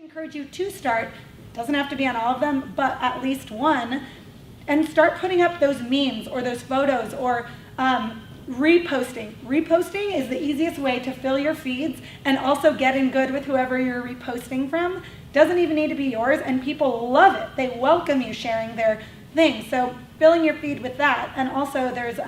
Encourage you to start, doesn't have to be on all of them, but at least one, and start putting up those memes or those photos or reposting. Reposting is the easiest way to fill your feeds and also get in good with whoever you're reposting from. Doesn't even need to be yours, and people love it. They welcome you sharing their things. So filling your feed with that. And also there's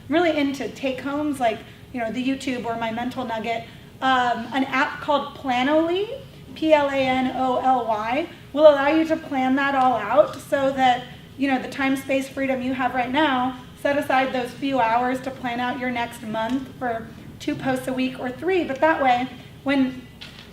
really into take homes like the YouTube or My Mental Nugget. An app called Planoly, Planoly, will allow you to plan that all out so that the time space freedom you have right now, set aside those few hours to plan out your next month for 2 posts a week or 3. But that way, when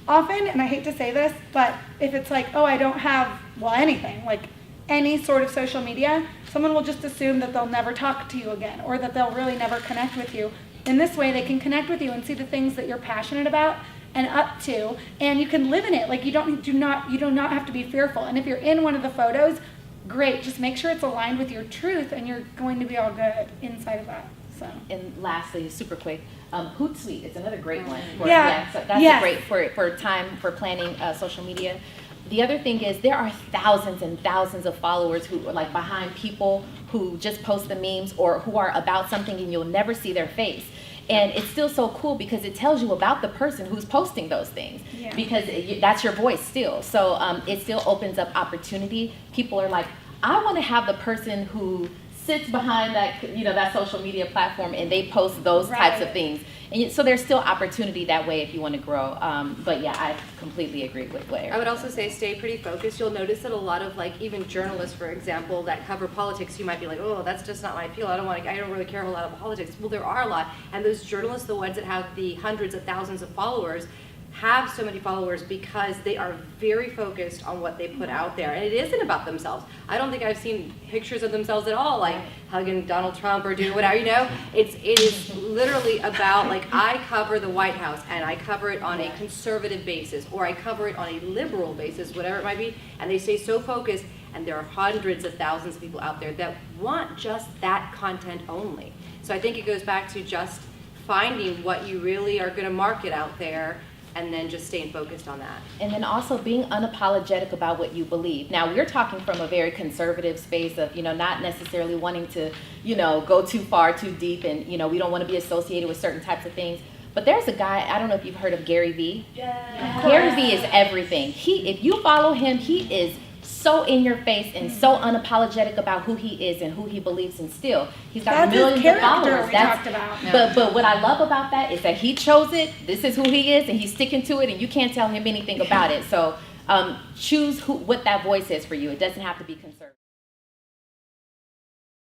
often, and I hate to say this, but if it's like, oh, I don't have, anything, like any sort of social media, someone will just assume that they'll never talk to you again or that they'll really never connect with you. In this way, they can connect with you and see the things that you're passionate about and up to, and you can live in it. Like you do not have to be fearful. And if you're in one of the photos, great. Just make sure it's aligned with your truth, and you're going to be all good inside of that. So. And lastly, super quick, Hootsuite is another great one. So that's great for time for planning social media. The other thing is there are thousands and thousands of followers who are like behind people who just post the memes or who are about something and you'll never see their face. And it's still so cool because it tells you about the person who's posting those things, because that's your voice still. So it still opens up opportunity. People are like, I want to have the person who sits behind that, that social media platform, and they post those types of things. And so there's still opportunity that way if you want to grow. But yeah, I completely agree with Blair. I would also say stay pretty focused. You'll notice that a lot of even journalists, for example, that cover politics, you might be like, oh, that's just not my field. I don't really care a lot about politics. Well, there are a lot, and those journalists, the ones that have the hundreds of thousands of followers, have so many followers because they are very focused on what they put out there, and it isn't about themselves. I don't think I've seen pictures of themselves at all, like hugging Donald Trump or doing whatever. It is literally about I cover the White House, and I cover it on a conservative basis, or I cover it on a liberal basis, whatever it might be, and they stay so focused. And there are hundreds of thousands of people out there that want just that content only. So I think it goes back to just finding what you really are going to market out there, and then just staying focused on that. And then also being unapologetic about what you believe. Now, we're talking from a very conservative space of, not necessarily wanting to, go too far, too deep, and, we don't want to be associated with certain types of things. But there's a guy, I don't know if you've heard of Gary Vee. Yeah. Gary Vee is everything. If you follow him, he is so in your face and so unapologetic about who he is and who he believes in still. He's got millions of followers. But what I love about that is that he chose it, this is who he is, and he's sticking to it, and you can't tell him anything about it. So choose what that voice is for you. It doesn't have to be conservative.